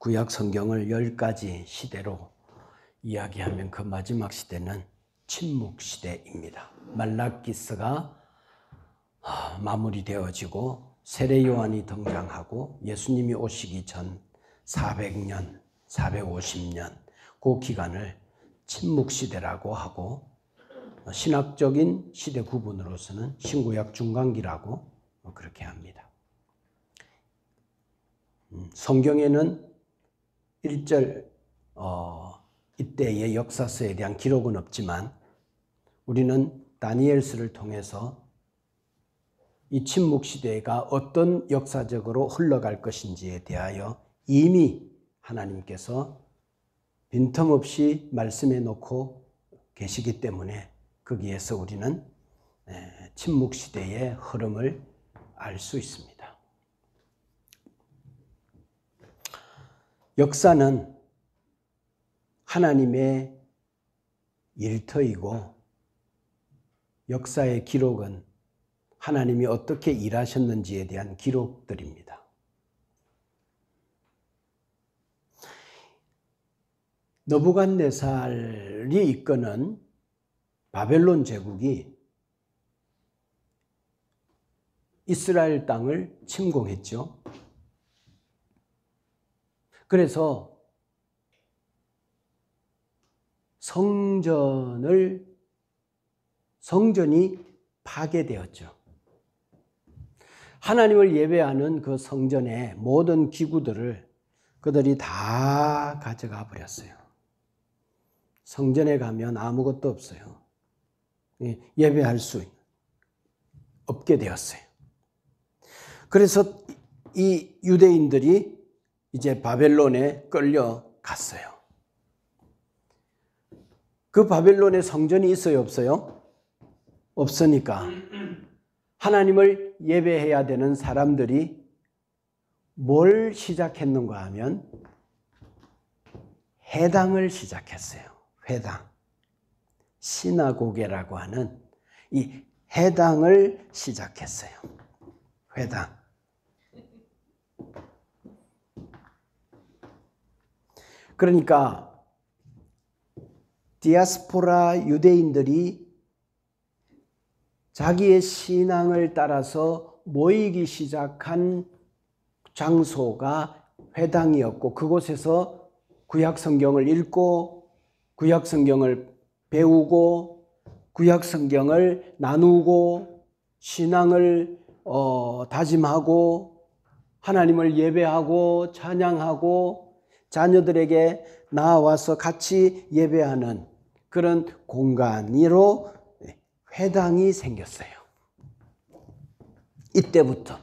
구약 성경을 10가지 시대로 이야기하면 그 마지막 시대는 침묵 시대입니다. 말라기스가 마무리되어지고 세례 요한이 등장하고 예수님이 오시기 전 400년, 450년 그 기간을 침묵 시대라고 하고, 신학적인 시대 구분으로서는 신구약 중간기라고 그렇게 합니다. 성경에는 1절 이때의 역사서에 대한 기록은 없지만 우리는 다니엘서를 통해서 이 침묵 시대가 어떤 역사적으로 흘러갈 것인지에 대하여 이미 하나님께서 빈틈없이 말씀해 놓고 계시기 때문에 거기에서 우리는 침묵 시대의 흐름을 알 수 있습니다. 역사는 하나님의 일터이고 역사의 기록은 하나님이 어떻게 일하셨는지에 대한 기록들입니다. 느부갓네살이 이끄는 바벨론 제국이 이스라엘 땅을 침공했죠. 그래서 성전이 파괴되었죠. 하나님을 예배하는 그 성전의 모든 기구들을 그들이 다 가져가 버렸어요. 성전에 가면 아무것도 없어요. 예배할 수 없게 되었어요. 그래서 이 유대인들이 이제 바벨론에 끌려갔어요. 그 바벨론에 성전이 있어요, 없어요? 없으니까 하나님을 예배해야 되는 사람들이 뭘 시작했는가 하면 회당을 시작했어요. 회당. 시나고게라고 하는 이 회당을 시작했어요. 회당. 그러니까 디아스포라 유대인들이 자기의 신앙을 따라서 모이기 시작한 장소가 회당이었고, 그곳에서 구약 성경을 읽고 구약 성경을 배우고 구약 성경을 나누고 신앙을 다짐하고 하나님을 예배하고 찬양하고 자녀들에게 나와서 같이 예배하는 그런 공간으로 회당이 생겼어요. 이때부터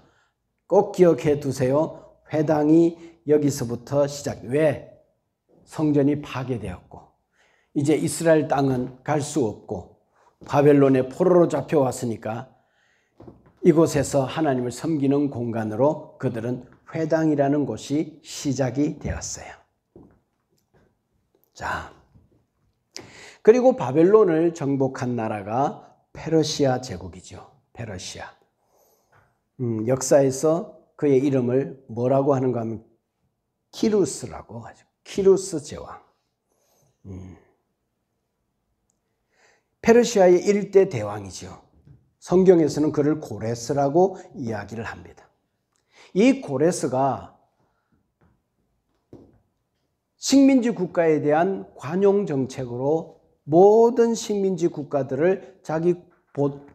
꼭 기억해 두세요. 회당이 여기서부터 시작. 왜? 성전이 파괴되었고 이제 이스라엘 땅은 갈 수 없고 바벨론에 포로로 잡혀왔으니까 이곳에서 하나님을 섬기는 공간으로 그들은 회당이라는 곳이 시작이 되었어요. 자, 그리고 바벨론을 정복한 나라가 페르시아 제국이죠. 페르시아. 역사에서 그의 이름을 뭐라고 하는가 하면 키루스라고 하죠. 키루스 제왕. 페르시아의 1대 대왕이죠. 성경에서는 그를 고레스라고 이야기를 합니다. 이 고레스가 식민지 국가에 대한 관용 정책으로 모든 식민지 국가들을 자기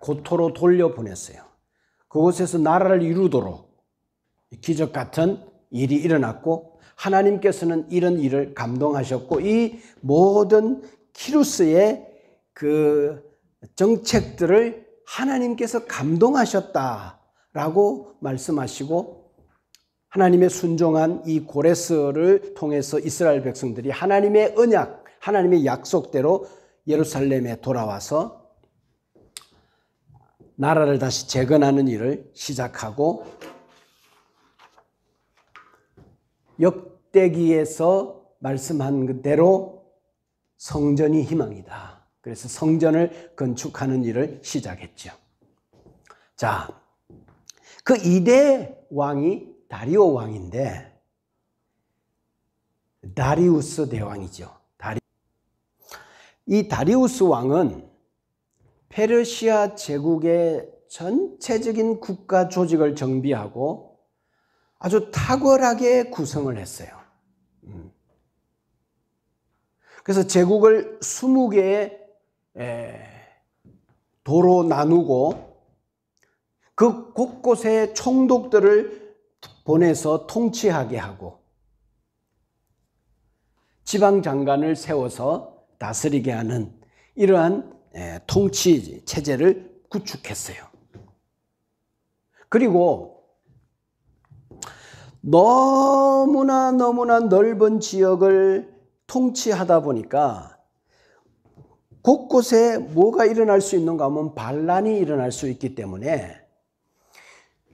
고토로 돌려보냈어요. 그곳에서 나라를 이루도록 기적 같은 일이 일어났고 하나님께서는 이런 일을 감동하셨고 이 모든 키루스의 그 정책들을 하나님께서 감동하셨다라고 말씀하시고 하나님의 순종한 이 고레스를 통해서 이스라엘 백성들이 하나님의 언약, 하나님의 약속대로 예루살렘에 돌아와서 나라를 다시 재건하는 일을 시작하고 역대기에서 말씀한 대로 성전이 희망이다. 그래서 성전을 건축하는 일을 시작했죠. 자, 그 2대 왕이 다리오 왕인데, 다리우스 대왕이죠. 이 다리우스 왕은 페르시아 제국의 전체적인 국가 조직을 정비하고 아주 탁월하게 구성을 했어요. 그래서 제국을 20개의 도로 나누고 그 곳곳에 총독들을 보내서 통치하게 하고 지방장관을 세워서 다스리게 하는 이러한 통치 체제를 구축했어요. 그리고 너무나 넓은 지역을 통치하다 보니까 곳곳에 뭐가 일어날 수 있는가 하면 반란이 일어날 수 있기 때문에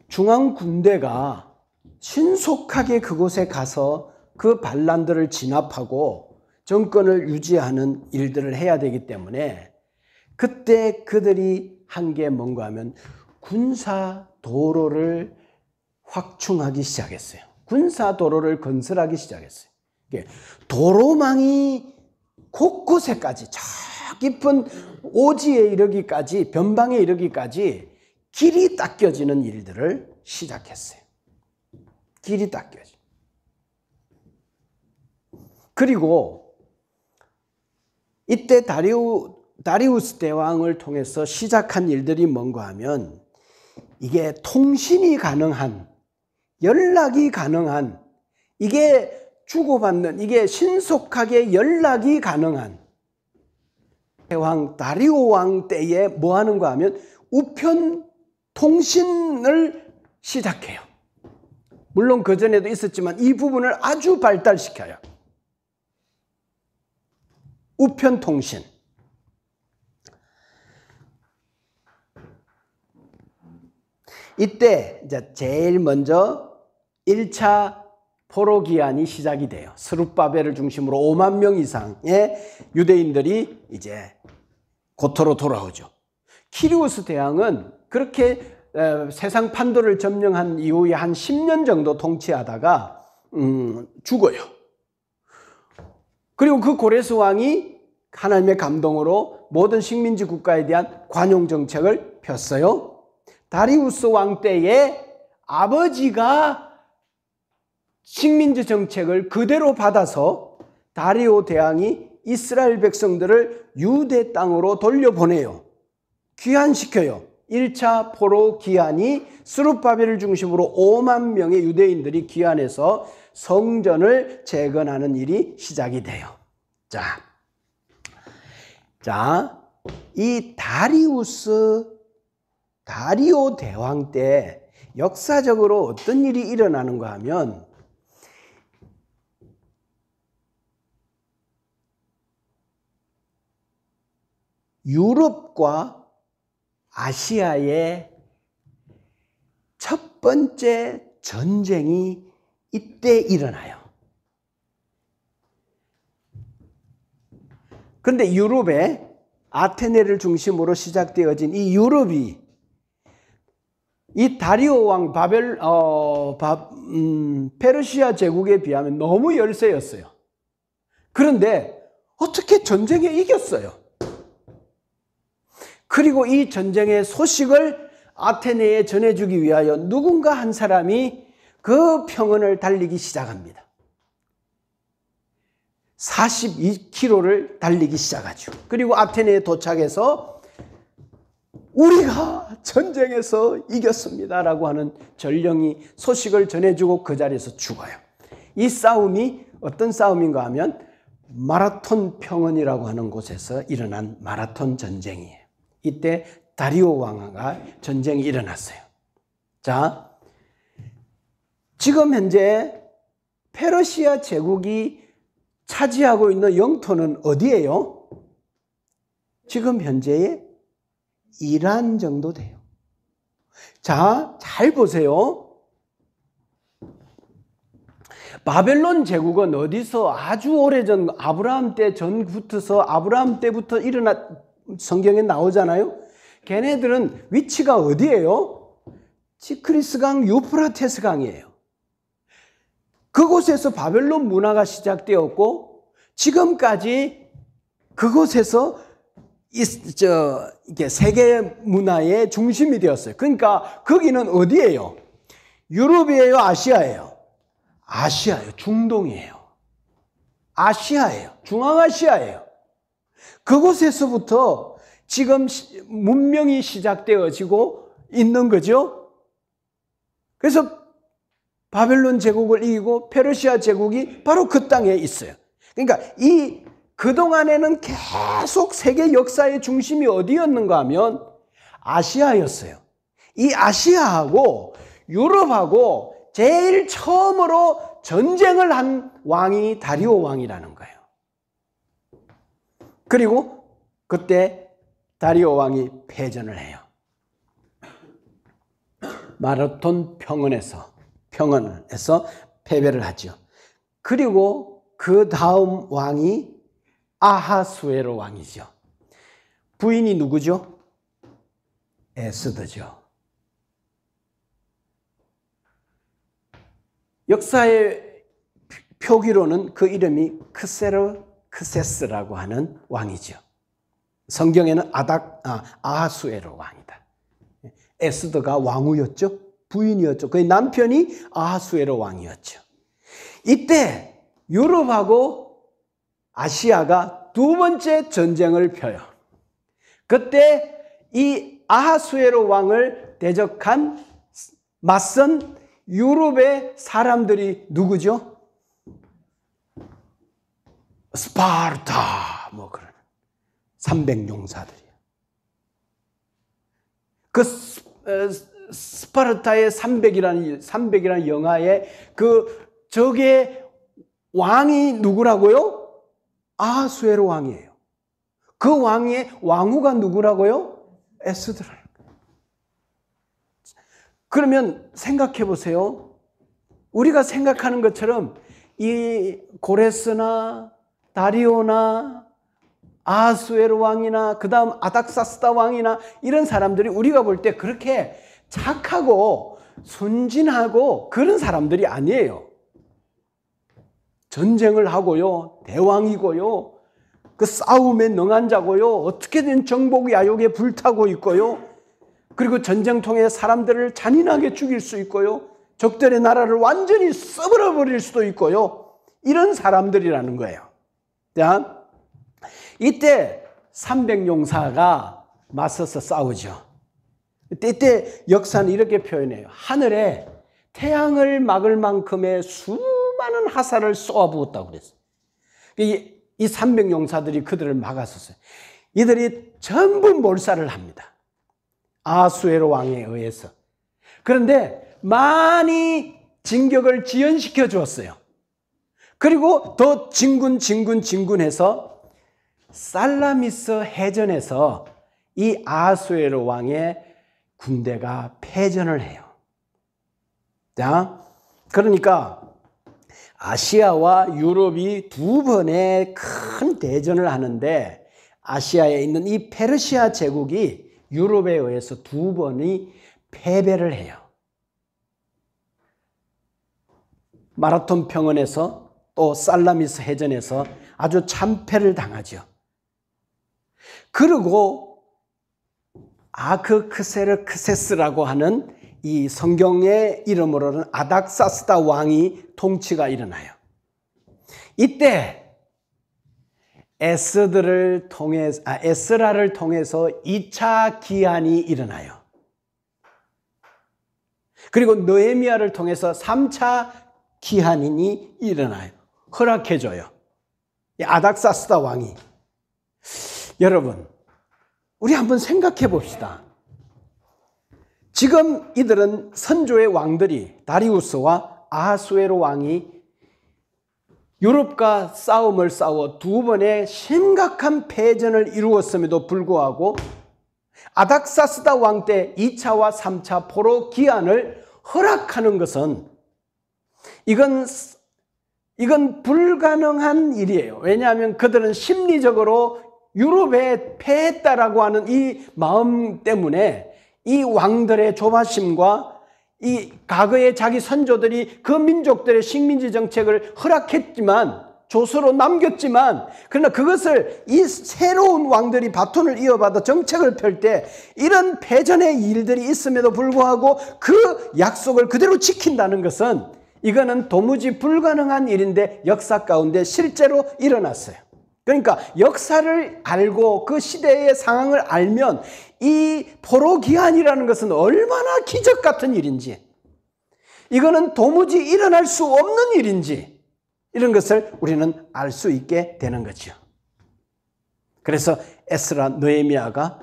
중앙 군대가 신속하게 그곳에 가서 그 반란들을 진압하고 정권을 유지하는 일들을 해야 되기 때문에 그때 그들이 한 게 뭔가 하면 군사 도로를 확충하기 시작했어요. 군사 도로를 건설하기 시작했어요. 도로망이 곳곳에까지 저 깊은 오지에 이르기까지 변방에 이르기까지 길이 닦여지는 일들을 시작했어요. 길이 닦여지. 그리고 이때 다리우스 대왕을 통해서 시작한 일들이 뭔가 하면 이게 통신이 가능한, 연락이 가능한, 이게 주고받는, 이게 신속하게 연락이 가능한 대왕 다리오 왕 때에 뭐 하는가 하면 우편 통신을 시작해요. 물론 그전에도 있었지만 이 부분을 아주 발달시켜요. 우편 통신. 이때 이제 제일 먼저 1차 포로 기한이 시작이 돼요. 스룹바벨을 중심으로 5만 명 이상의 유대인들이 이제 고토로 돌아오죠. 키리우스 대왕은 그렇게 세상 판도를 점령한 이후에 한 10년 정도 통치하다가 죽어요. 그리고 그 고레스 왕이 하나님의 감동으로 모든 식민지 국가에 대한 관용 정책을 폈어요. 다리우스 왕 때에 아버지가 식민지 정책을 그대로 받아서 다리오 대왕이 이스라엘 백성들을 유대 땅으로 돌려보내요. 귀환시켜요. 1차 포로 귀환이 스룹바벨을 중심으로 5만 명의 유대인들이 귀환해서 성전을 재건하는 일이 시작이 돼요. 이 다리오 대왕 때 역사적으로 어떤 일이 일어나는가 하면 유럽과 아시아의 첫 번째 전쟁이 이때 일어나요. 그런데 유럽에 아테네를 중심으로 시작되어진 이 유럽이 이 다리오 왕 페르시아 제국에 비하면 너무 열세였어요. 그런데 어떻게 전쟁에 이겼어요? 그리고 이 전쟁의 소식을 아테네에 전해주기 위하여 누군가 한 사람이 그 평원을 달리기 시작합니다. 42km를 달리기 시작하죠. 그리고 아테네에 도착해서 우리가 전쟁에서 이겼습니다라고 하는 전령이 소식을 전해주고 그 자리에서 죽어요. 이 싸움이 어떤 싸움인가 하면 마라톤 평원이라고 하는 곳에서 일어난 마라톤 전쟁이에요. 이때 다리오 왕과 전쟁이 일어났어요. 자, 지금 현재 페르시아 제국이 차지하고 있는 영토는 어디예요? 지금 현재의 이란 정도 돼요. 자, 잘 보세요. 바벨론 제국은 어디서 아주 오래전 아브라함 때 전부터서 아브라함 때부터 성경에 나오잖아요. 걔네들은 위치가 어디예요? 티그리스 강, 유프라테스 강이에요. 그곳에서 바벨론 문화가 시작되었고 지금까지 그곳에서 이게 세계 문화의 중심이 되었어요. 그러니까 거기는 어디예요? 유럽이에요? 아시아예요? 아시아예요. 중동이에요. 아시아예요. 중앙아시아예요. 그곳에서부터 지금 문명이 시작되어지고 있는 거죠. 그래서 바벨론 제국을 이기고 페르시아 제국이 바로 그 땅에 있어요. 그러니까 그동안에는 계속 세계 역사의 중심이 어디였는가 하면 아시아였어요. 이 아시아하고 유럽하고 제일 처음으로 전쟁을 한 왕이 다리오 왕이라는 거예요. 그리고 그때 다리오 왕이 패전을 해요. 마라톤 평원에서 패배를 하죠. 그리고 그 다음 왕이 아하수에로 왕이죠. 부인이 누구죠? 에스더죠. 역사의 표기로는 그 이름이 크세스라고 하는 왕이죠. 성경에는 아하수에로 왕이다. 에스더가 왕후였죠. 부인이었죠. 그의 남편이 아하수에로 왕이었죠. 이때 유럽하고 아시아가 두 번째 전쟁을 펴요. 그때 이 아하수에로 왕을 맞선 유럽의 사람들이 누구죠? 스파르타 그런 300용사들이에요. 그 스파르타의 300이라는 영화의 그 적의 왕이 누구라고요? 아하수에로 왕이에요. 그 왕의 왕후가 누구라고요? 에스더라는 거예요. 그러면 생각해 보세요. 우리가 생각하는 것처럼 이 고레스나 다리오나 아하수에로 왕이나 그 다음 아닥사스다 왕이나 이런 사람들이 우리가 볼 때 그렇게 착하고 순진하고 그런 사람들이 아니에요. 전쟁을 하고요, 대왕이고요, 그 싸움에 능한 자고요, 어떻게든 정복 야욕에 불타고 있고요, 그리고 전쟁 통해 사람들을 잔인하게 죽일 수 있고요, 적들의 나라를 완전히 썩어버릴 수도 있고요, 이런 사람들이라는 거예요. 자, 이때 300용사가 맞서서 싸우죠. 이때 역사는 이렇게 표현해요. 하늘에 태양을 막을 만큼의 수많은 화살을 쏘아부었다고 그랬어요. 이 300용사들이 그들을 막았었어요. 이들이 전부 몰살을 합니다. 아하수에로 왕에 의해서. 그런데 많이 진격을 지연시켜 주었어요. 그리고 더 진군해서 살라미스 해전에서 이 아하수에로 왕의 군대가 패전을 해요. 자, 그러니까 아시아와 유럽이 두 번의 큰 대전을 하는데 아시아에 있는 이 페르시아 제국이 유럽에 의해서 두 번이 패배를 해요. 마라톤 평원에서 또 살라미스 해전에서 아주 참패를 당하죠. 그리고 아크세스라고 하는 이 성경의 이름으로는 아닥사스다 왕이 통치가 일어나요. 이때 에스라를 통해서 2차 기한이 일어나요. 그리고 느헤미야를 통해서 3차 기한이 일어나요. 허락해줘요. 아닥사스다 왕이. 여러분, 우리 한번 생각해 봅시다. 지금 이들은 선조의 왕들이 다리우스와 아하수에로 왕이 유럽과 싸움을 싸워 두 번의 심각한 패전을 이루었음에도 불구하고 아닥사스다 왕 때 2차와 3차 포로 기한을 허락하는 것은 이건 불가능한 일이에요. 왜냐하면 그들은 심리적으로 유럽에 패했다라고 하는 이 마음 때문에 이 왕들의 조바심과 이 과거에 자기 선조들이 그 민족들의 식민지 정책을 허락했지만 조서로 남겼지만 그러나 그것을 이 새로운 왕들이 바톤을 이어받아 정책을 펼 때 이런 패전의 일들이 있음에도 불구하고 그 약속을 그대로 지킨다는 것은 이거는 도무지 불가능한 일인데 역사 가운데 실제로 일어났어요. 그러니까 역사를 알고 그 시대의 상황을 알면 이 포로기한이라는 것은 얼마나 기적 같은 일인지, 이거는 도무지 일어날 수 없는 일인지, 이런 것을 우리는 알 수 있게 되는 거죠. 그래서 에스라, 느헤미야가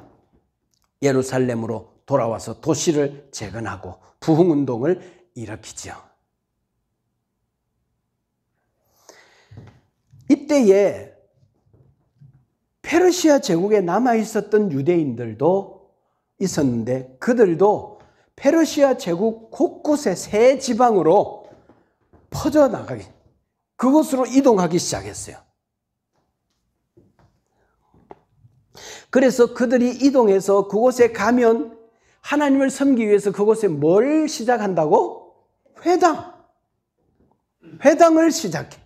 예루살렘으로 돌아와서 도시를 재건하고 부흥운동을 일으키죠. 이때에 페르시아 제국에 남아있었던 유대인들도 있었는데 그들도 페르시아 제국 곳곳의 새 지방으로 퍼져나가기, 그곳으로 이동하기 시작했어요. 그래서 그들이 이동해서 그곳에 가면 하나님을 섬기기 위해서 그곳에 뭘 시작한다고? 회당을 시작해.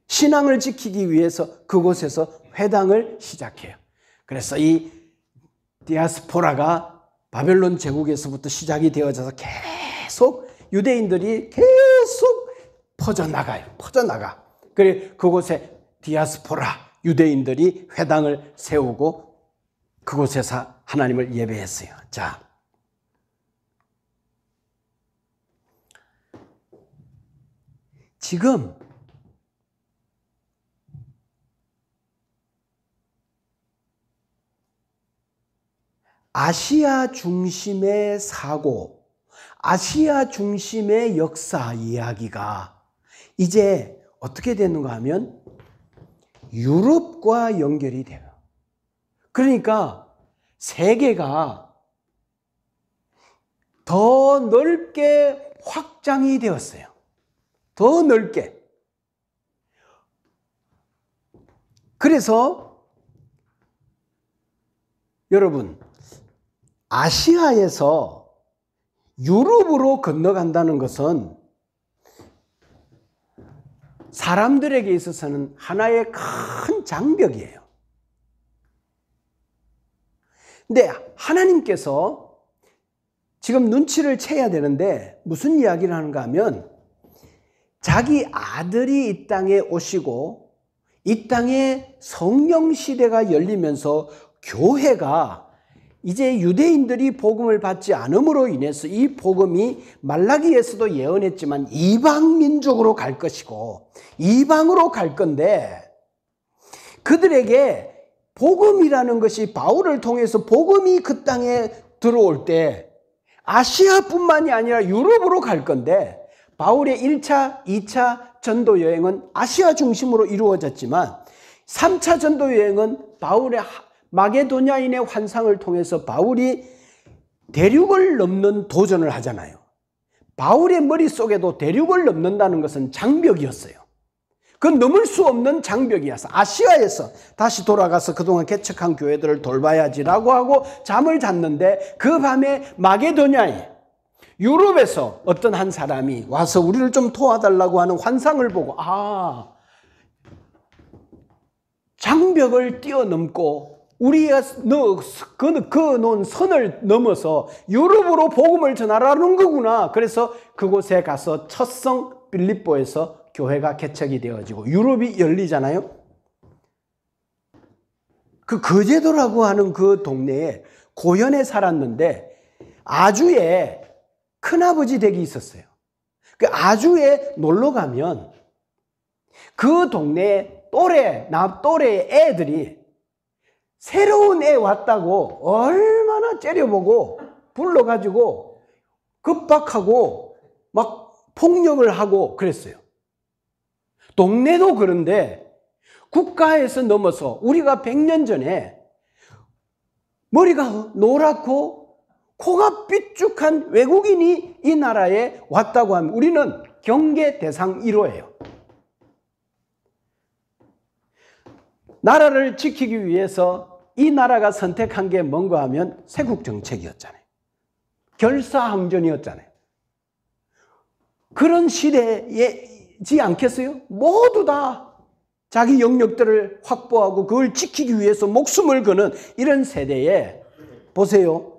신앙을 지키기 위해서 그곳에서 회당을 시작해요. 그래서 이 디아스포라가 바벨론 제국에서부터 시작이 되어져서 계속 유대인들이 계속 퍼져나가. 그래 그곳에 디아스포라 유대인들이 회당을 세우고 그곳에서 하나님을 예배했어요. 자, 지금 아시아 중심의 사고, 아시아 중심의 역사 이야기가 이제 어떻게 되는가 하면 유럽과 연결이 돼요. 그러니까 세계가 더 넓게 확장이 되었어요. 더 넓게. 그래서 여러분, 아시아에서 유럽으로 건너간다는 것은 사람들에게 있어서는 하나의 큰 장벽이에요. 근데 하나님께서 지금 눈치를 채야 되는데 무슨 이야기를 하는가 하면 자기 아들이 이 땅에 오시고 이 땅에 성령 시대가 열리면서 교회가 이제 유대인들이 복음을 받지 않음으로 인해서 이 복음이 말라기에서도 예언했지만 이방 민족으로 갈 것이고 이방으로 갈 건데 그들에게 복음이라는 것이 바울을 통해서 복음이 그 땅에 들어올 때 아시아뿐만이 아니라 유럽으로 갈 건데 바울의 1차, 2차 전도 여행은 아시아 중심으로 이루어졌지만 3차 전도 여행은 바울의 마게도냐인의 환상을 통해서 바울이 대륙을 넘는 도전을 하잖아요. 바울의 머릿속에도 대륙을 넘는다는 것은 장벽이었어요. 그건 넘을 수 없는 장벽이었어. 아시아에서 다시 돌아가서 그동안 개척한 교회들을 돌봐야지라고 하고 잠을 잤는데 그 밤에 마게도냐에 유럽에서 어떤 한 사람이 와서 우리를 좀 도와달라고 하는 환상을 보고 장벽을 뛰어넘고 우리가 그놓은 선을 넘어서 유럽으로 복음을 전하라는 거구나. 그래서 그곳에 가서 첫성 빌립보에서 교회가 개척이 되어지고 유럽이 열리잖아요. 그 거제도라고 하는 그 동네에 고현에 살았는데 아주에 큰아버지 댁이 있었어요. 그 아주에 놀러 가면 그 동네에 또래 애들이 새로운 애 왔다고 얼마나 째려보고 불러가지고 급박하고 막 폭력을 하고 그랬어요. 동네도 그런데 국가에서 넘어서 우리가 100년 전에 머리가 노랗고 코가 삐죽한 외국인이 이 나라에 왔다고 하면 우리는 경계 대상 1호예요. 나라를 지키기 위해서 이 나라가 선택한 게 뭔가 하면 세국 정책이었잖아요. 결사항전이었잖아요. 그런 시대이지 않겠어요? 모두 다 자기 영역들을 확보하고 그걸 지키기 위해서 목숨을 거는 이런 세대에 보세요.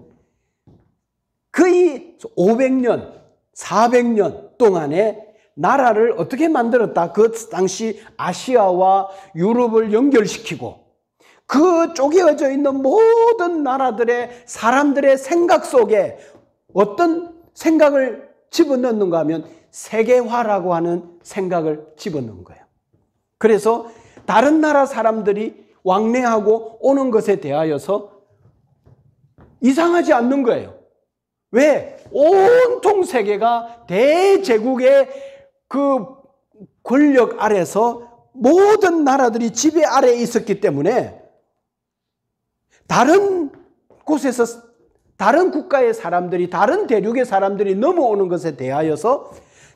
거의 500년, 400년 동안에 나라를 어떻게 만들었다? 그 당시 아시아와 유럽을 연결시키고 그 쪼개어져 있는 모든 나라들의 사람들의 생각 속에 어떤 생각을 집어넣는가 하면 세계화라고 하는 생각을 집어넣은 거예요. 그래서 다른 나라 사람들이 왕래하고 오는 것에 대하여서 이상하지 않는 거예요. 왜? 온통 세계가 대제국의 그 권력 아래서 모든 나라들이 지배 아래에 있었기 때문에 다른 곳에서 다른 국가의 사람들이 다른 대륙의 사람들이 넘어오는 것에 대하여서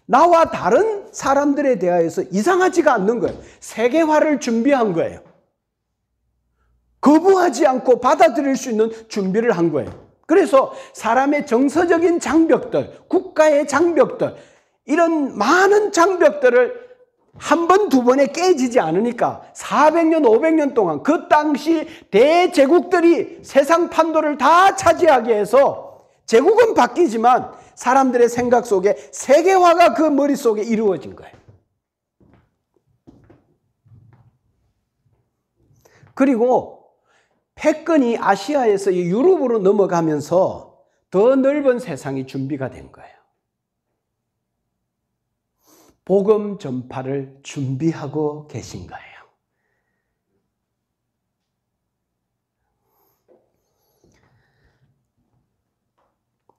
나와 다른 사람들에 대하여서 이상하지가 않는 거예요. 세계화를 준비한 거예요. 거부하지 않고 받아들일 수 있는 준비를 한 거예요. 그래서 사람의 정서적인 장벽들, 국가의 장벽들, 이런 많은 장벽들을 한 번, 두 번에 깨지지 않으니까 400년, 500년 동안 그 당시 대제국들이 세상 판도를 다 차지하게 해서 제국은 바뀌지만 사람들의 생각 속에 세계화가 그 머릿속에 이루어진 거예요. 그리고 패권이 아시아에서 유럽으로 넘어가면서 더 넓은 세상이 준비가 된 거예요. 복음 전파를 준비하고 계신 거예요.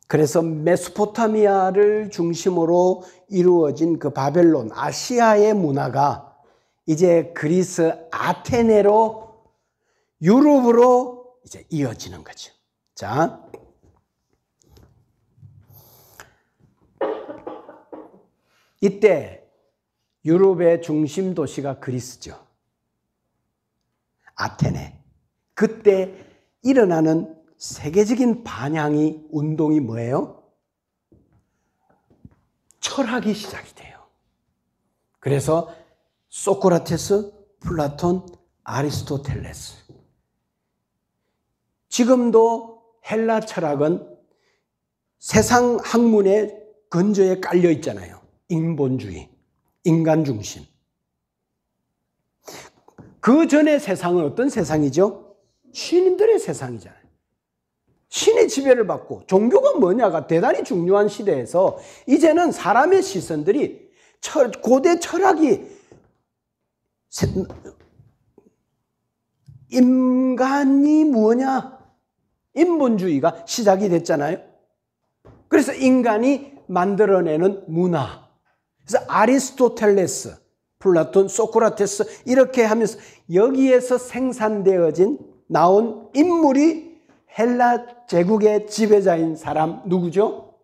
그래서 메소포타미아를 중심으로 이루어진 그 바벨론, 아시아의 문화가 이제 그리스 아테네로 유럽으로 이제 이어지는 거죠. 자, 이때 유럽의 중심 도시가 그리스죠. 아테네. 그때 일어나는 세계적인 반향이 운동이 뭐예요? 철학이 시작이 돼요. 그래서 소크라테스, 플라톤, 아리스토텔레스. 지금도 헬라 철학은 세상 학문의 근저에 깔려 있잖아요. 인본주의, 인간 중심. 그 전의 세상은 어떤 세상이죠? 신인들의 세상이잖아요. 신의 지배를 받고 종교가 뭐냐가 대단히 중요한 시대에서 이제는 사람의 시선들이 고대 철학이 인간이 뭐냐? 인본주의가 시작이 됐잖아요. 그래서 인간이 만들어내는 문화. 그래서 아리스토텔레스, 플라톤, 소크라테스 이렇게 하면서 여기에서 생산되어진 나온 인물이 헬라 제국의 지배자인 사람 누구죠?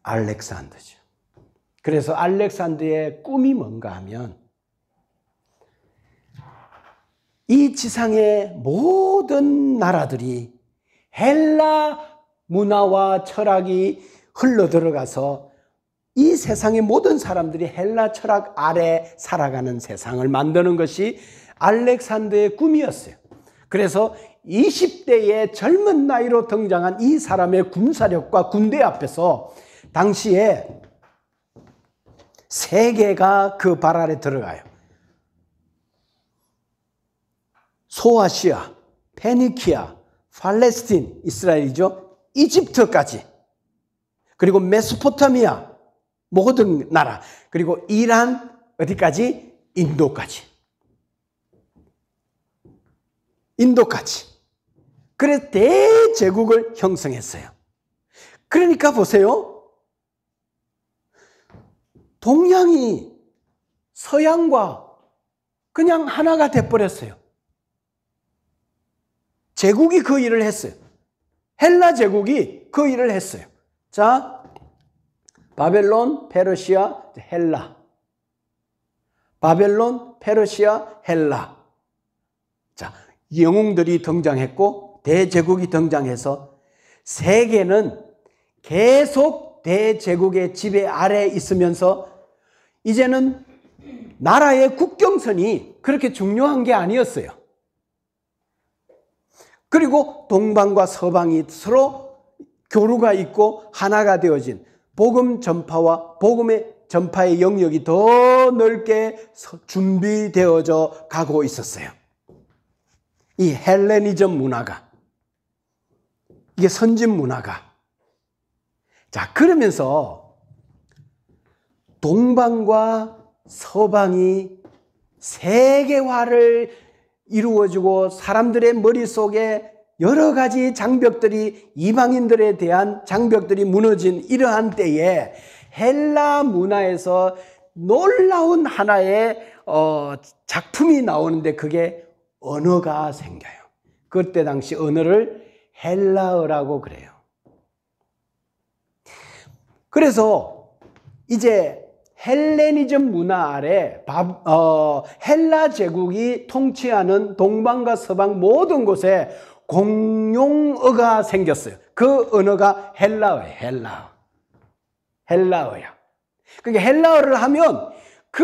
알렉산더죠. 그래서 알렉산더의 꿈이 뭔가 하면 이 지상의 모든 나라들이 헬라 문화와 철학이 흘러들어가서 이 세상의 모든 사람들이 헬라 철학 아래 살아가는 세상을 만드는 것이 알렉산더의 꿈이었어요. 그래서 20대의 젊은 나이로 등장한 이 사람의 군사력과 군대 앞에서 당시에 세계가 그 발 아래 들어가요. 소아시아, 페니키아, 팔레스틴, 이스라엘이죠. 이집트까지. 그리고 메소포타미아, 모든 나라. 그리고 이란, 어디까지? 인도까지. 인도까지. 그래서 대제국을 형성했어요. 그러니까 보세요. 동양이 서양과 그냥 하나가 돼버렸어요. 제국이 그 일을 했어요. 헬라 제국이 그 일을 했어요. 자, 바벨론, 페르시아, 헬라. 바벨론, 페르시아, 헬라. 자, 영웅들이 등장했고 대제국이 등장해서 세계는 계속 대제국의 지배 아래에 있으면서 이제는 나라의 국경선이 그렇게 중요한 게 아니었어요. 그리고 동방과 서방이 서로 교류가 있고 하나가 되어진 복음 전파와 복음의 전파의 영역이 더 넓게 준비되어져 가고 있었어요. 이 헬레니즘 문화가, 이게 선진 문화가. 자, 그러면서 동방과 서방이 세계화를 이루어지고 사람들의 머릿속에 여러 가지 장벽들이, 이방인들에 대한 장벽들이 무너진 이러한 때에 헬라 문화에서 놀라운 하나의 작품이 나오는데 그게 언어가 생겨요. 그때 당시 언어를 헬라어라고 그래요. 그래서 이제 헬레니즘 문화 아래 헬라 제국이 통치하는 동방과 서방 모든 곳에 공용어가 생겼어요. 그 언어가 헬라어예요. 헬라어야. 그러니까 헬라어를 하면 그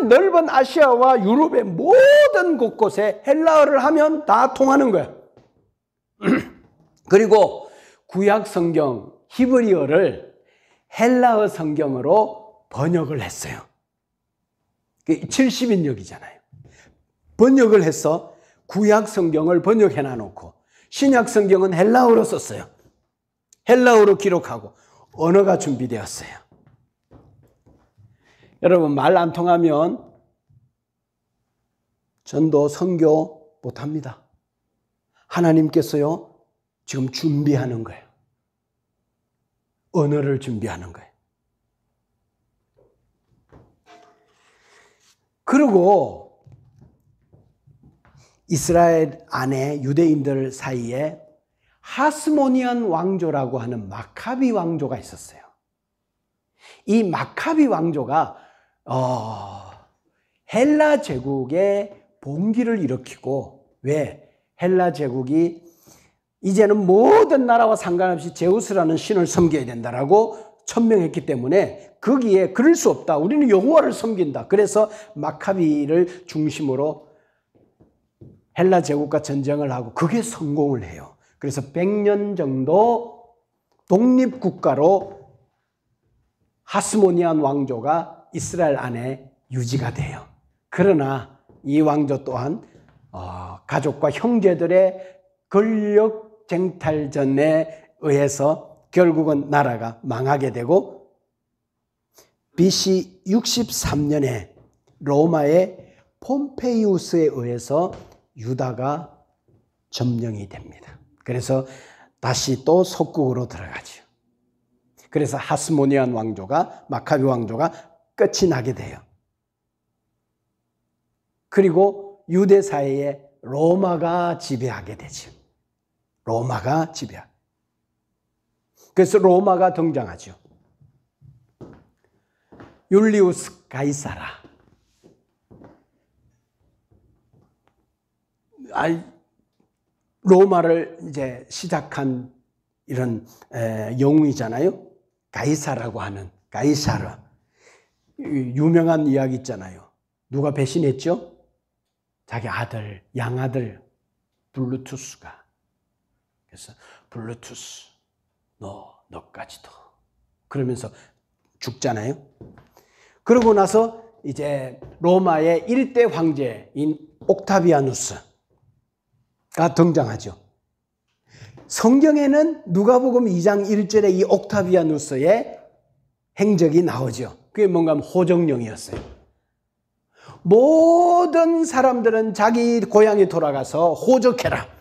넓은 아시아와 유럽의 모든 곳곳에 헬라어를 하면 다 통하는 거야. 그리고 구약 성경 히브리어를 헬라어 성경으로 번역을 했어요. 70인역이잖아요. 번역을 해서 구약 성경을 번역해 놔놓고 신약 성경은 헬라어로 썼어요. 헬라어로 기록하고 언어가 준비되었어요. 여러분, 말 안 통하면 전도, 선교 못합니다. 하나님께서요, 지금 준비하는 거예요. 언어를 준비하는 거예요. 그리고 이스라엘 안에 유대인들 사이에 하스모니안 왕조라고 하는 마카비 왕조가 있었어요. 이 마카비 왕조가 헬라 제국의 봉기를 일으키고, 왜? 헬라 제국이 이제는 모든 나라와 상관없이 제우스라는 신을 섬겨야 된다라고 천명했기 때문에 거기에 그럴 수 없다. 우리는 여호와를 섬긴다. 그래서 마카비를 중심으로 헬라 제국과 전쟁을 하고 그게 성공을 해요. 그래서 100년 정도 독립국가로 하스모니안 왕조가 이스라엘 안에 유지가 돼요. 그러나 이 왕조 또한 가족과 형제들의 권력 쟁탈전에 의해서 결국은 나라가 망하게 되고 BC 63년에 로마의 폼페이우스에 의해서 유다가 점령이 됩니다. 그래서 다시 또 속국으로 들어가죠. 그래서 하스모니안 왕조가, 마카비 왕조가 끝이 나게 돼요. 그리고 유대 사회에 로마가 지배하게 되죠. 로마가 지배하게. 그래서 로마가 등장하죠. 율리우스 가이사라. 로마를 이제 시작한 이런 영웅이잖아요. 가이사라고 하는 가이사르. 유명한 이야기 있잖아요. 누가 배신했죠? 자기 아들, 양아들 블루투스가. 그래서 블루투스, 너까지도. 그러면서 죽잖아요. 그러고 나서 이제 로마의 1대 황제인 옥타비아누스가 등장하죠. 성경에는 누가복음 2장 1절에 이 옥타비아누스의 행적이 나오죠. 그게 뭔가 하면 호정령이었어요. 모든 사람들은 자기 고향에 돌아가서 호적해라.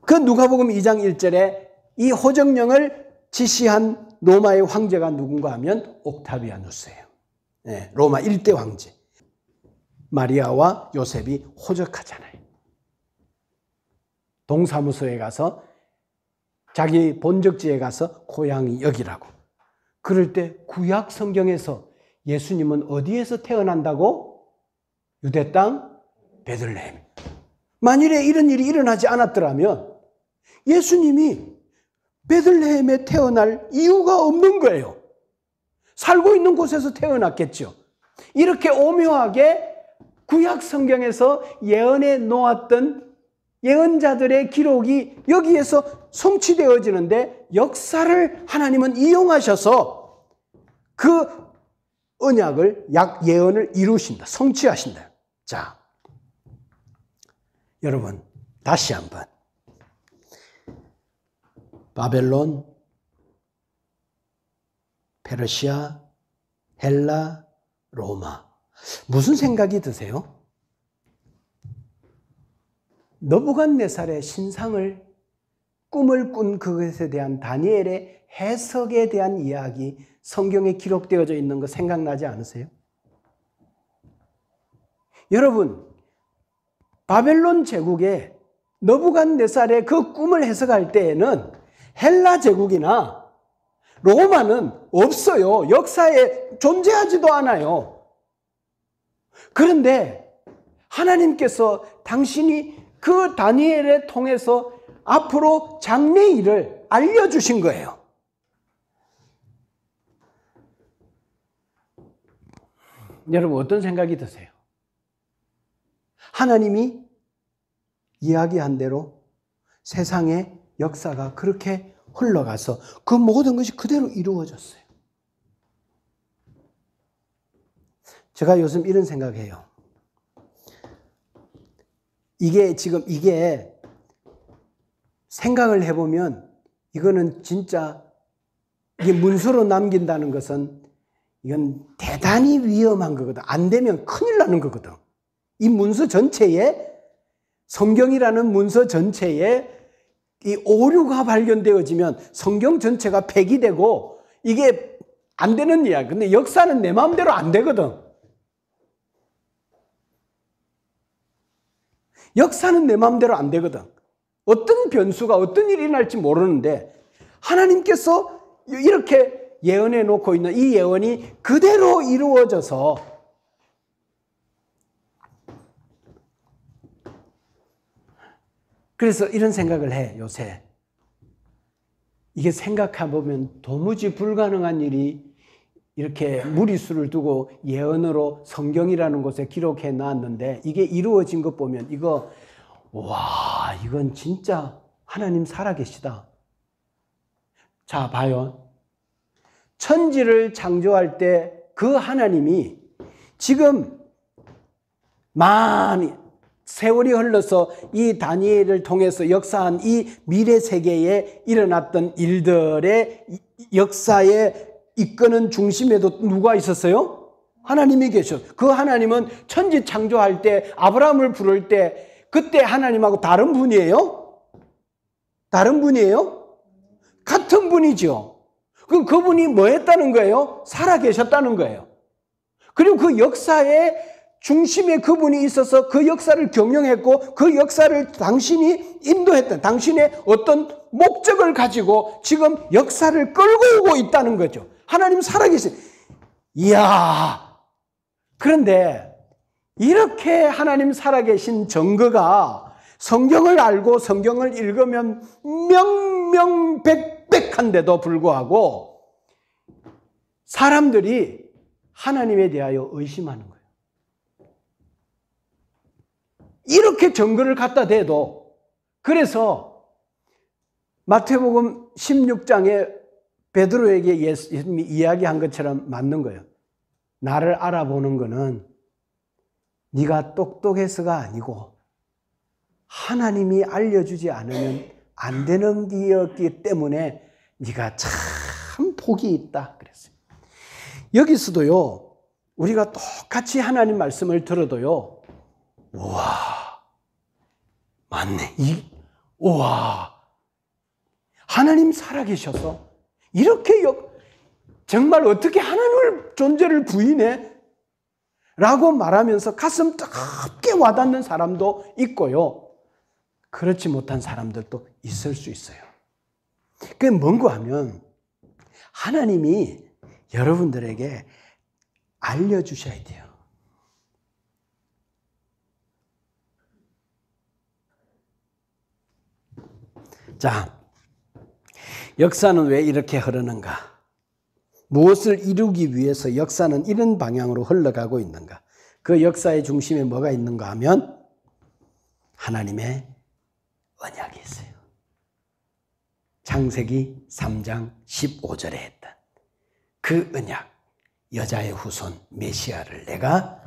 그 누가복음 2장 1절에 이 호정령을 지시한 로마의 황제가 누군가 하면 옥타비아누스예요. 네, 로마 1대 황제. 마리아와 요셉이 호적하잖아요. 동사무소에 가서 자기 본적지에 가서 고향이 여기라고. 그럴 때 구약 성경에서 예수님은 어디에서 태어난다고? 유대 땅 베들레헴. 만일에 이런 일이 일어나지 않았더라면 예수님이 베들레헴에 태어날 이유가 없는 거예요. 살고 있는 곳에서 태어났겠죠. 이렇게 오묘하게 구약 성경에서 예언해 놓았던 예언자들의 기록이 여기에서 성취되어지는데 역사를 하나님은 이용하셔서 그 언약을 예언을 이루신다. 성취하신다. 자, 여러분 다시 한번 바벨론, 페르시아, 헬라, 로마. 무슨 생각이 드세요? 느부갓네살의 신상을 꿈을 꾼 그것에 대한 다니엘의 해석에 대한 이야기 성경에 기록되어져 있는 거 생각나지 않으세요? 여러분, 바벨론 제국에 느부갓네살의 그 꿈을 해석할 때에는 헬라 제국이나 로마는 없어요. 역사에 존재하지도 않아요. 그런데 하나님께서 당신이 그 다니엘을 통해서 앞으로 장래일을 알려주신 거예요. 여러분 어떤 생각이 드세요? 하나님이 이야기한 대로 세상의 역사가 그렇게 흘러가서 그 모든 것이 그대로 이루어졌어요. 제가 요즘 이런 생각해요. 이게 생각을 해보면 이거는 진짜 이게 문서로 남긴다는 것은 이건 대단히 위험한 거거든. 안 되면 큰일 나는 거거든. 이 문서 전체에 성경이라는 문서 전체에 이 오류가 발견되어지면 성경 전체가 폐기되고 이게 안 되는 이야기. 근데 역사는 내 마음대로 안 되거든. 역사는 내 마음대로 안 되거든. 어떤 변수가 어떤 일이 날지 모르는데 하나님께서 이렇게 예언해 놓고 있는 이 예언이 그대로 이루어져서 그래서 이런 생각을 해 요새. 이게 생각해보면 도무지 불가능한 일이 이렇게 무리수를 두고 예언으로 성경이라는 곳에 기록해 놨는데 이게 이루어진 것 보면 이건 진짜 하나님 살아계시다. 자, 봐요. 천지를 창조할 때 그 하나님이 지금 많이 세월이 흘러서 이 다니엘을 통해서 역사한 이 미래 세계에 일어났던 일들의 역사에 이끄는 중심에도 누가 있었어요? 하나님이 계셔. 그 하나님은 천지 창조할 때 아브라함을 부를 때 그때 하나님하고 다른 분이에요? 다른 분이에요? 같은 분이죠. 그럼 그분이 뭐 했다는 거예요? 살아 계셨다는 거예요. 그리고 그 역사의 중심에 그분이 있어서 그 역사를 경영했고 그 역사를 당신이 인도했던 당신의 어떤 목적을 가지고 지금 역사를 끌고 오고 있다는 거죠. 하나님 살아계신. 이야. 그런데 이렇게 하나님 살아계신 증거가 성경을 알고 성경을 읽으면 명명백백한데도 불구하고 사람들이 하나님에 대하여 의심하는 거예요. 이렇게 증거를 갖다 대도. 그래서 마태복음 16장에 베드로에게 예수님이 이야기한 것처럼 맞는 거예요. 나를 알아보는 거는 네가 똑똑해서가 아니고 하나님이 알려주지 않으면 안 되는 길이었기 때문에 네가 참 복이 있다 그랬어요. 여기서도요, 우리가 똑같이 하나님 말씀을 들어도요, 우와, 맞네. 우와, 하나님 살아계셔서 이렇게 정말 어떻게 하나님의 존재를 부인해? 라고 말하면서 가슴 뜨겁게 와닿는 사람도 있고요. 그렇지 못한 사람들도 있을 수 있어요. 그게 뭔가 하면 하나님이 여러분들에게 알려주셔야 돼요. 자, 역사는 왜 이렇게 흐르는가? 무엇을 이루기 위해서 역사는 이런 방향으로 흘러가고 있는가? 그 역사의 중심에 뭐가 있는가 하면 하나님의 언약이 있어요. 창세기 3장 15절에 했던 그 언약, 여자의 후손 메시아를 내가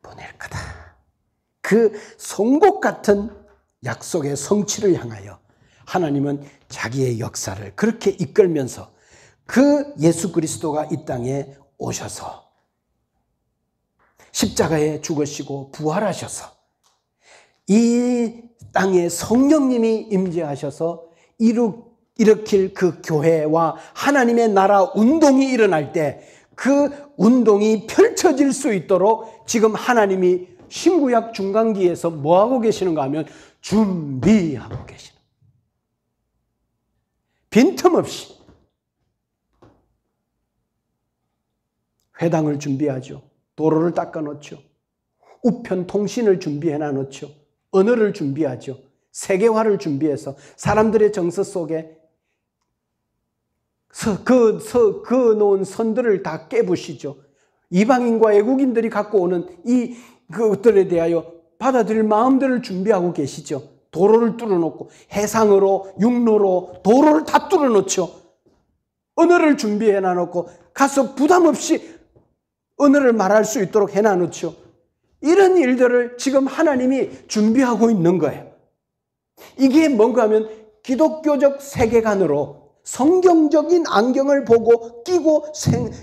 보낼 거다. 그 송곳 같은 약속의 성취를 향하여 하나님은 자기의 역사를 그렇게 이끌면서 그 예수 그리스도가 이 땅에 오셔서 십자가에 죽으시고 부활하셔서 이 땅에 성령님이 임재하셔서 일으킬 그 교회와 하나님의 나라 운동이 일어날 때 그 운동이 펼쳐질 수 있도록 지금 하나님이 신구약 중간기에서 뭐하고 계시는가 하면 준비하고 계시는 거예요. 빈틈없이 회당을 준비하죠. 도로를 닦아 놓죠. 우편 통신을 준비해 놔놓죠. 언어를 준비하죠. 세계화를 준비해서 사람들의 정서 속에 그어놓은 선들을 다 깨부시죠. 이방인과 외국인들이 갖고 오는 이 그것들에 대하여 받아들일 마음들을 준비하고 계시죠. 도로를 뚫어놓고 해상으로 육로로 도로를 다 뚫어놓죠. 언어를 준비해 놔놓고 가서 부담 없이 언어를 말할 수 있도록 해놔놓죠. 이런 일들을 지금 하나님이 준비하고 있는 거예요. 이게 뭔가 하면 기독교적 세계관으로 성경적인 안경을 보고 끼고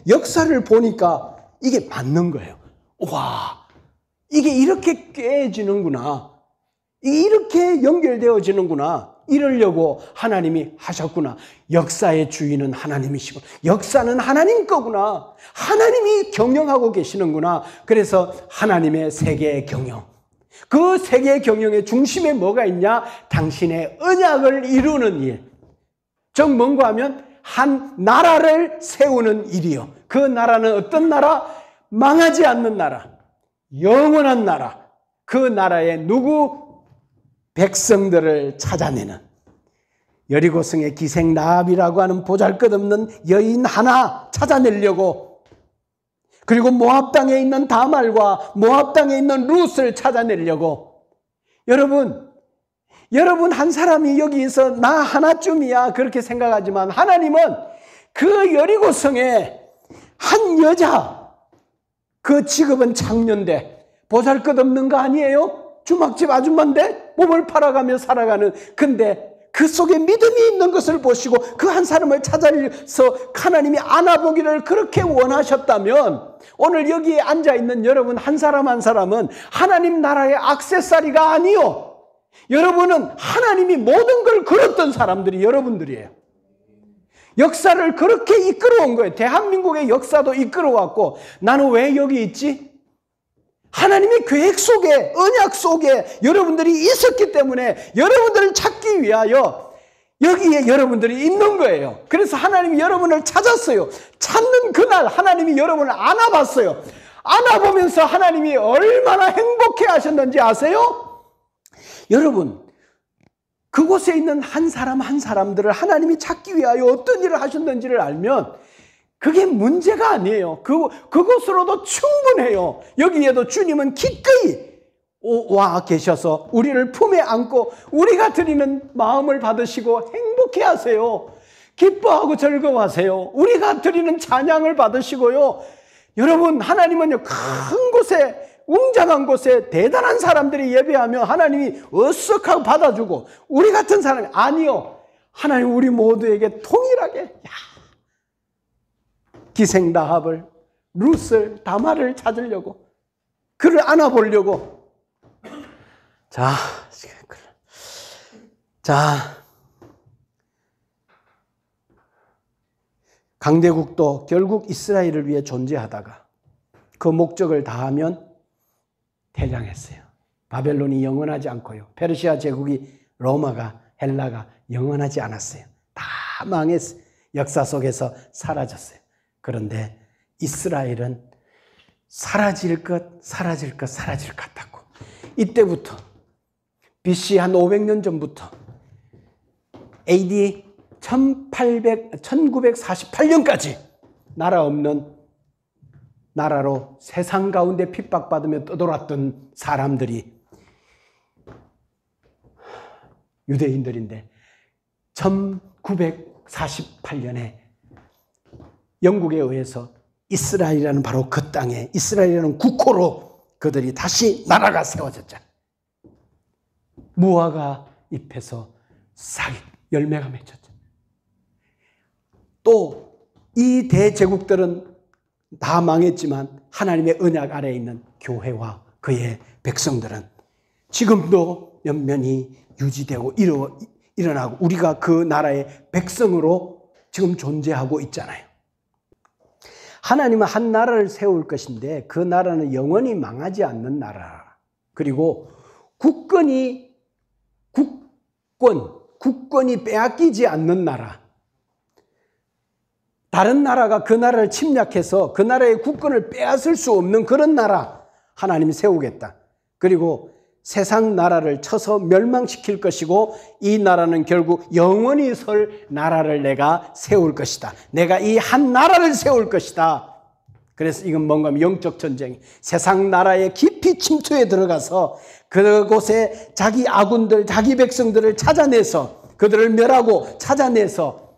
역사를 보니까 이게 맞는 거예요. 와, 이게 이렇게 깨지는구나. 이렇게 연결되어지는구나. 이러려고 하나님이 하셨구나. 역사의 주인은 하나님이시고 역사는 하나님 거구나. 하나님이 경영하고 계시는구나. 그래서 하나님의 세계의 경영. 그 세계의 경영의 중심에 뭐가 있냐? 당신의 언약을 이루는 일. 즉 뭔가 하면 한 나라를 세우는 일이요. 그 나라는 어떤 나라? 망하지 않는 나라. 영원한 나라. 그 나라의 누구? 백성들을 찾아내는 여리고성의 기생 라합이라고 하는 보잘것없는 여인 하나 찾아내려고, 그리고 모압 땅에 있는 다말과 모압 땅에 있는 룻을 찾아내려고. 여러분 한 사람이 여기서 나 하나쯤이야 그렇게 생각하지만 하나님은 그 여리고성에 한 여자, 그 직업은 창녀인데 보잘것없는 거 아니에요? 주막집 아줌마인데 몸을 팔아가며 살아가는, 근데 그 속에 믿음이 있는 것을 보시고 그 한 사람을 찾아서 하나님이 안아보기를 그렇게 원하셨다면 오늘 여기에 앉아있는 여러분 한 사람 한 사람은 하나님 나라의 액세서리가 아니요. 여러분은 하나님이 모든 걸 걸었던 사람들이 여러분들이에요. 역사를 그렇게 이끌어온 거예요. 대한민국의 역사도 이끌어왔고, 나는 왜 여기 있지? 하나님의 계획 속에, 언약 속에 여러분들이 있었기 때문에 여러분들을 찾기 위하여 여기에 여러분들이 있는 거예요. 그래서 하나님이 여러분을 찾았어요. 찾는 그날 하나님이 여러분을 안아봤어요. 안아보면서 하나님이 얼마나 행복해 하셨는지 아세요? 여러분, 그곳에 있는 한 사람 한 사람들을 하나님이 찾기 위하여 어떤 일을 하셨는지를 알면 그게 문제가 아니에요. 그것으로도 충분해요. 여기에도 주님은 기꺼이 와 계셔서 우리를 품에 안고 우리가 드리는 마음을 받으시고 행복해 하세요. 기뻐하고 즐거워하세요. 우리가 드리는 찬양을 받으시고요. 여러분, 하나님은요, 큰 곳에, 웅장한 곳에 대단한 사람들이 예배하면 하나님이 어석하고 받아주고, 우리 같은 사람이 아니요. 하나님 우리 모두에게 통일하게, 기생 라합을, 룻을, 다말을 찾으려고, 그를 안아보려고. 자, 강대국도 결국 이스라엘을 위해 존재하다가 그 목적을 다하면 퇴장했어요. 바벨론이 영원하지 않고요. 페르시아 제국이, 로마가, 헬라가 영원하지 않았어요. 다 망했어요. 역사 속에서 사라졌어요. 그런데 이스라엘은 사라질 것 같았고, 이때부터 BC 한 500년 전부터 AD 1948년까지 나라 없는 나라로 세상 가운데 핍박받으며 떠돌았던 사람들이 유대인들인데 1948년에 영국에 의해서 이스라엘이라는 바로 그 땅에 이스라엘이라는 국호로 그들이 다시 나라가 세워졌죠. 무화과 잎에서 싹 열매가 맺혔죠. 또 이 대제국들은 다 망했지만 하나님의 언약 아래에 있는 교회와 그의 백성들은 지금도 연면이 유지되고 일어나고 우리가 그 나라의 백성으로 지금 존재하고 있잖아요. 하나님은 한 나라를 세울 것인데 그 나라는 영원히 망하지 않는 나라. 그리고 국권이 빼앗기지 않는 나라. 다른 나라가 그 나라를 침략해서 그 나라의 국권을 빼앗을 수 없는 그런 나라 하나님이 세우겠다. 그리고 세상 나라를 쳐서 멸망시킬 것이고 이 나라는 결국 영원히 설 나라를 내가 세울 것이다. 내가 이 한 나라를 세울 것이다. 그래서 이건 뭔가 영적 전쟁. 세상 나라에 깊이 침투해 들어가서 그곳에 자기 아군들, 자기 백성들을 찾아내서 그들을 멸하고 찾아내서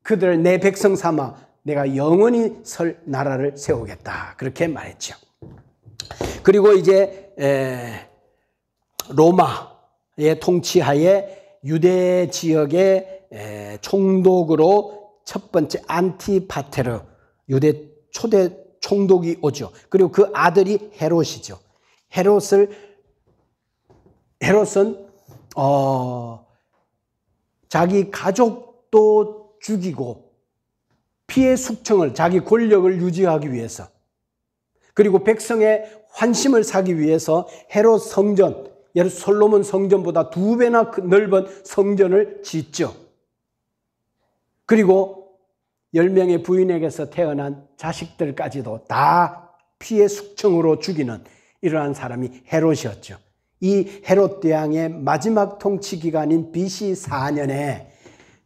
그들을 내 백성 삼아 내가 영원히 설 나라를 세우겠다. 그렇게 말했죠. 그리고 이제 로마의 통치하에 유대 지역의 총독으로 첫 번째 안티파테르 유대 초대 총독이 오죠. 그리고 그 아들이 헤롯이죠. 헤롯은 자기 가족도 죽이고 피해 숙청을 자기 권력을 유지하기 위해서 그리고 백성의 환심을 사기 위해서 헤롯 성전, 솔로몬 성전보다 2배나 넓은 성전을 짓죠. 그리고 10명의 부인에게서 태어난 자식들까지도 다 피해 숙청으로 죽이는 이러한 사람이 헤롯이었죠. 이 헤롯 대왕의 마지막 통치 기간인 BC 4년에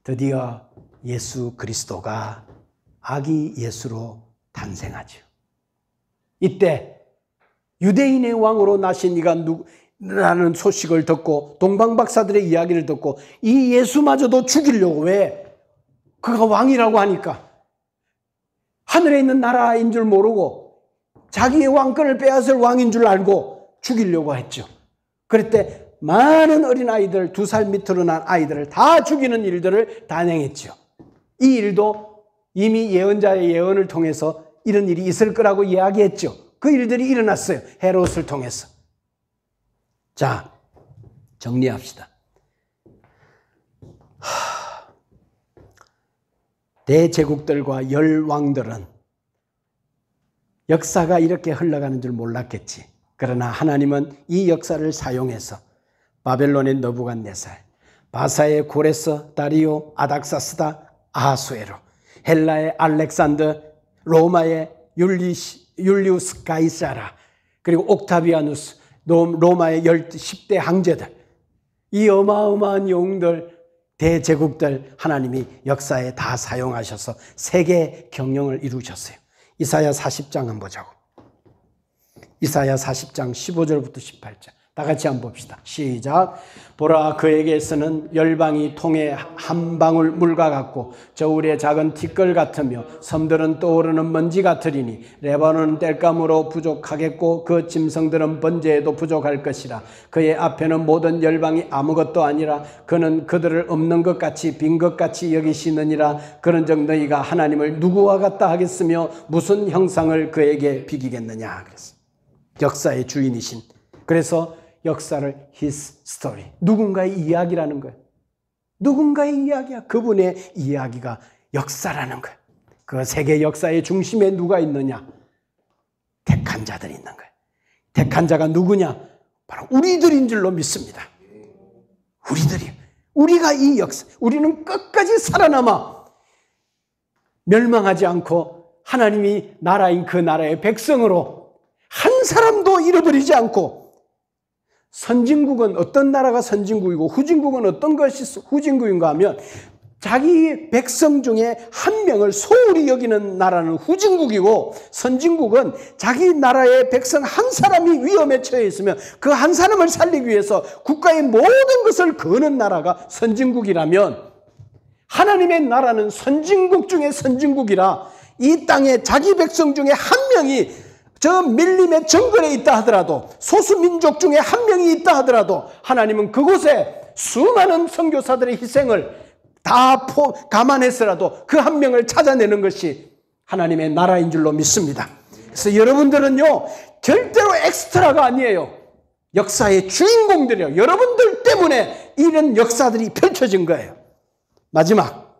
드디어 예수 그리스도가 아기 예수로 탄생하죠. 이때 유대인의 왕으로 나신 이가 누구라는 소식을 듣고 동방박사들의 이야기를 듣고 이 예수마저도 죽이려고 왜? 그가 왕이라고 하니까 하늘에 있는 나라인 줄 모르고 자기의 왕권을 빼앗을 왕인 줄 알고 죽이려고 했죠. 그럴 때 많은 어린아이들 2살 밑으로 난 아이들을 다 죽이는 일들을 단행했죠. 이 일도 이미 예언자의 예언을 통해서 이런 일이 있을 거라고 이야기했죠. 그 일들이 일어났어요. 헤롯을 통해서. 자, 정리합시다. 대제국들과 열왕들은 역사가 이렇게 흘러가는 줄 몰랐겠지. 그러나 하나님은 이 역사를 사용해서 바벨론의 느부갓네살, 바사의 고레스, 다리오, 아닥사스다, 아하수에로, 헬라의 알렉산더, 로마의 율리우스 가이사라, 그리고 옥타비아누스, 로마의 10대 황제들, 이 어마어마한 영웅들, 대제국들 하나님이 역사에 다 사용하셔서 세계 경영을 이루셨어요. 이사야 40장 한번 보자고. 이사야 40장 15절부터 18절. 다 같이 한번 봅시다. 시작. 보라, 그에게서는 열방이 통에 한 방울 물과 같고 저울의 작은 티끌 같으며 섬들은 떠오르는 먼지 같으리니 레바논은 땔감으로 부족하겠고 그 짐승들은 번제에도 부족할 것이라. 그의 앞에는 모든 열방이 아무것도 아니라 그는 그들을 없는 것 같이 빈 것 같이 여기시느니라. 그런즉 너희가 하나님을 누구와 같다 하겠으며 무슨 형상을 그에게 비기겠느냐. 그랬어. 역사의 주인이신. 그래서 역사를 his story, 누군가의 이야기라는 거예요. 누군가의 이야기야. 그분의 이야기가 역사라는 거예요. 그 세계 역사의 중심에 누가 있느냐? 택한 자들이 있는 거예요. 택한 자가 누구냐? 바로 우리들인 줄로 믿습니다. 우리들이. 우리가 이 역사, 우리는 끝까지 살아남아 멸망하지 않고 하나님이 나라인 그 나라의 백성으로 한 사람도 잃어버리지 않고 선진국은 어떤 나라가 선진국이고 후진국은 어떤 것이 후진국인가 하면 자기 백성 중에 한 명을 소홀히 여기는 나라는 후진국이고 선진국은 자기 나라의 백성 한 사람이 위험에 처해 있으면 그 한 사람을 살리기 위해서 국가의 모든 것을 거는 나라가 선진국이라면 하나님의 나라는 선진국 중에 선진국이라 이 땅에 자기 백성 중에 한 명이 저 밀림의 정글에 있다 하더라도 소수민족 중에 한 명이 있다 하더라도 하나님은 그곳에 수많은 선교사들의 희생을 다 감안해서라도 그 한 명을 찾아내는 것이 하나님의 나라인 줄로 믿습니다. 그래서 여러분들은요 절대로 엑스트라가 아니에요. 역사의 주인공들이에요. 여러분들 때문에 이런 역사들이 펼쳐진 거예요. 마지막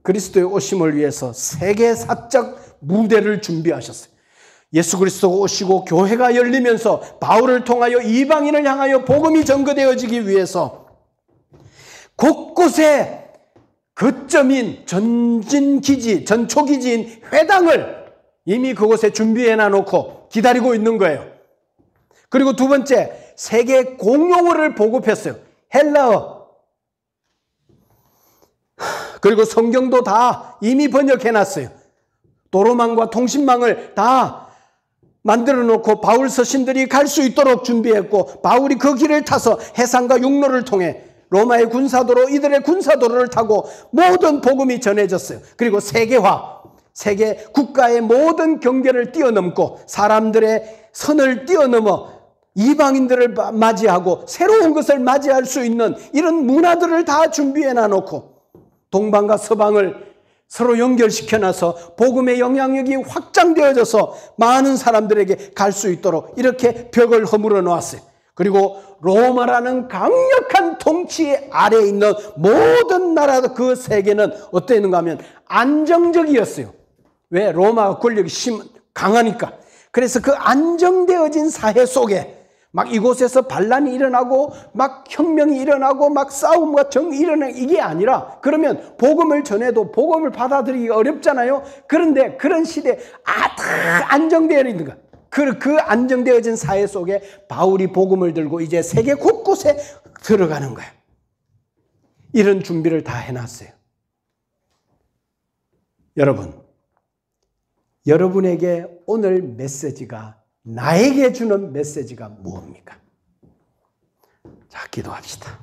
그리스도의 오심을 위해서 세계사적 무대를 준비하셨어요. 예수 그리스도가 오시고 교회가 열리면서 바울을 통하여 이방인을 향하여 복음이 전거되어지기 위해서 곳곳에 거점인 전진기지, 전초기지인 회당을 이미 그곳에 준비해 놔놓고 기다리고 있는 거예요. 그리고 두 번째, 세계 공용어를 보급했어요. 헬라어. 그리고 성경도 다 이미 번역해 놨어요. 도로망과 통신망을 다 만들어 놓고 바울 서신들이 갈 수 있도록 준비했고 바울이 그 길을 타서 해상과 육로를 통해 로마의 군사도로 이들의 군사도로를 타고 모든 복음이 전해졌어요. 그리고 세계화, 세계 국가의 모든 경계를 뛰어넘고 사람들의 선을 뛰어넘어 이방인들을 맞이하고 새로운 것을 맞이할 수 있는 이런 문화들을 다 준비해 놔놓고 동방과 서방을 서로 연결시켜놔서 복음의 영향력이 확장되어져서 많은 사람들에게 갈 수 있도록 이렇게 벽을 허물어 놓았어요. 그리고 로마라는 강력한 통치 아래에 있는 모든 나라 그 세계는 어땠는가 하면 안정적이었어요. 왜? 로마가 권력이 강하니까. 그래서 그 안정되어진 사회 속에 막 이곳에서 반란이 일어나고 막 혁명이 일어나고 막 싸움과 정이 일어나고 이게 아니라 그러면 복음을 전해도 복음을 받아들이기가 어렵잖아요. 그런데 그런 시대에 다 안정되어 있는 거야. 그 안정되어진 사회 속에 바울이 복음을 들고 이제 세계 곳곳에 들어가는 거예요. 이런 준비를 다 해놨어요. 여러분, 여러분에게 오늘 메시지가 나에게 주는 메시지가 무엇입니까? 자, 기도합시다.